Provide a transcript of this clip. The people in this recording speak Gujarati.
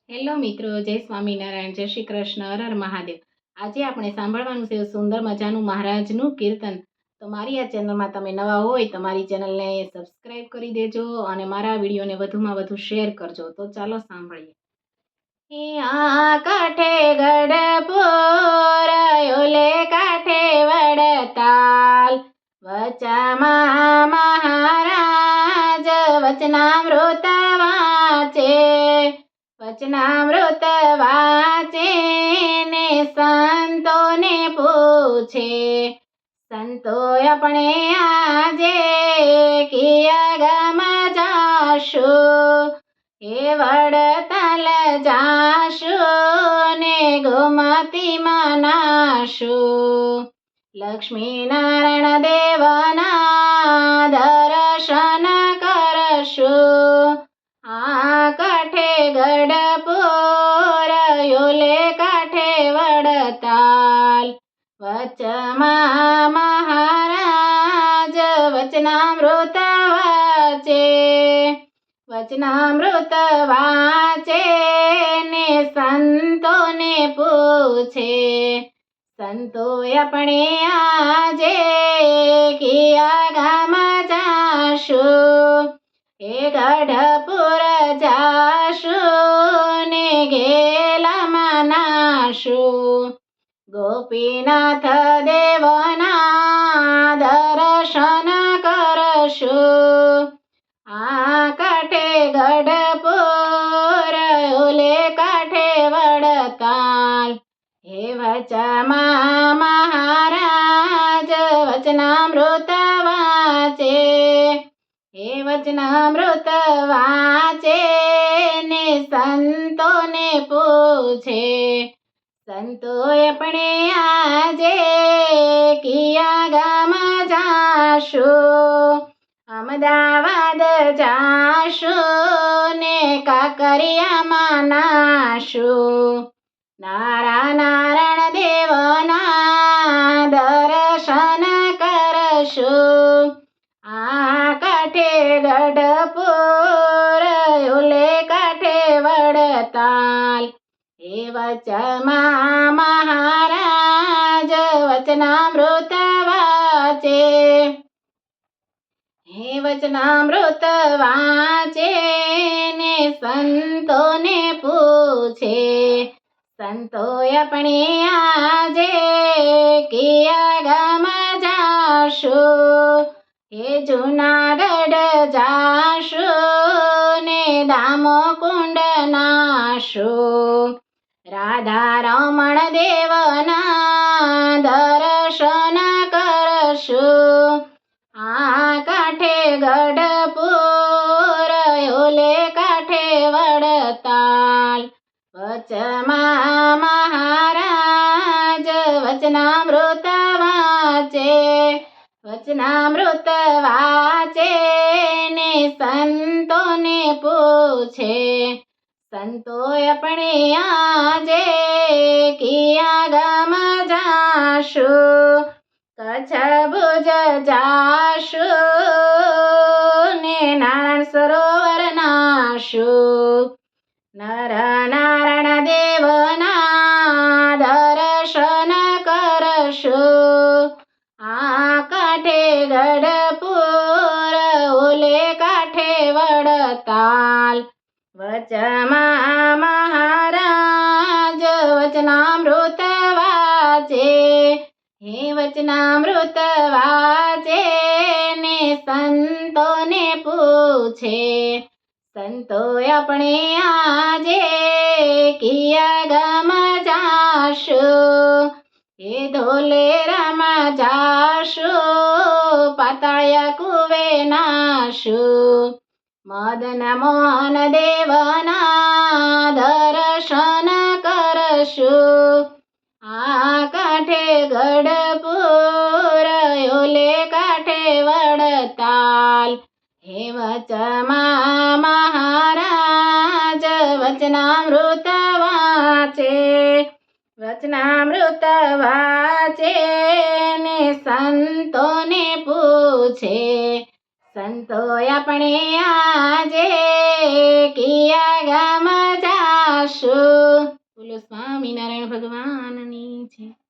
હેલો મિત્રો, જય સ્વામિનારાયણ, જય શ્રી કૃષ્ણ, હર હર મહાદેવ। આજે આપણે સાંભળવાનું છે સુંદર મજાનું મહારાજનું કીર્તન। તો મારી આ ચેનલમાં તમે નવા હોય તો મારી ચેનલને સબસ્ક્રાઈબ કરી દેજો અને મારા વિડીયોને વધુમાં વધુ શેર કરજો। તો ચાલો સાંભળીએ। આ કાંઠે ગઢપુર, ઓલે કાંઠે વડતાલ, વચામાં મહારાજ વચનામૃત વાંચે। વચનામૃત વાંચે ને સંતોને પૂછે। સંતો આપણે આજે કિયા ગામ જાશું, હે વડતાલ જાશું ને ગોમતીમાં નાશું। લક્ષ્મી નારાયણ દેવના દર્શન કરશું। આ કાંઠે ગઢપુર, ઓલે કાંઠે વડતાલ, વચમાં મહારાજ વચનામૃત વાંચે। વચનામૃત વાંચે ને સંતોને પૂછે। સંતો આપણે આજે કિયા ગામ જાશું, હે ગઢપુર જાશું ને ઘેલામાં નાશું। ગોપીનાથ દેવના દર્શન કરશું। આ કાંઠે ગઢપુર, ઓલે કાંઠે વડતાલ, હે વચમાં મહારાજ વચનામૃત વાંચે। હે વચનામૃત વાંચે ને સંતોને પૂછે। સંતો આપણે આજે કિયા ગામ જાશું, અમદાવાદ જાશું ને કાંકરિયામાં નાશું। નારાયણ દેવના દર્શન કરશું। આ કાંઠે ગઢપુર, ઓલે કાંઠે વડતાલ, હે વચમાં મહારાજ વચનામૃત વાંચે। હે વચનામૃત વાંચે ને સંતોને પૂછે। સંતો આપણે આજે કિયા ગામ જાશું, હે જુનાગઢ જાશું ને દામોકુંડ નાશું। રાધા રમણ દેવના દર્શન કરશું। આ કાંઠે ગઢપુર, ઓલે કાંઠે વડતાલ, વચમાં મહારાજ વચનામૃત વાંચે। વચનામૃત વાંચે ને સંતોને પૂછે। સંતો આપણે આજે કિયા ગામ જાશું, કચ્છ ભુજ જાશું ને નારાયણ સરોવર નાશું। નર નારાયણ દેવના દર્શન કરશું। આ કાંઠે ગઢપુર, ઓલે કાંઠે વડતાલ, વચમાં મહારાજ વચનામૃત વાંચે। હે વચનામૃત વાંચે ને સંતોને પૂછે। સંતો આપણે આજે કિયા ગામ જાશું, હે ધોલેરામાં જાશું, પાતાળિયા કુવે નાશું। મદન મોહન દેવના દર્શન કરશું। આ કાંઠે ગઢપુર, ઓલે કાંઠે વડતાલ, હે વચમાં મહારાજ વચનામૃત વાંચે। વચનામૃત વાંચે ને સંતોને પૂછે। સંતો આપણે આજે કિયા ગામ જા પ્રકાશ. બોલો સ્વામિનારાયણ ભગવાનની જય.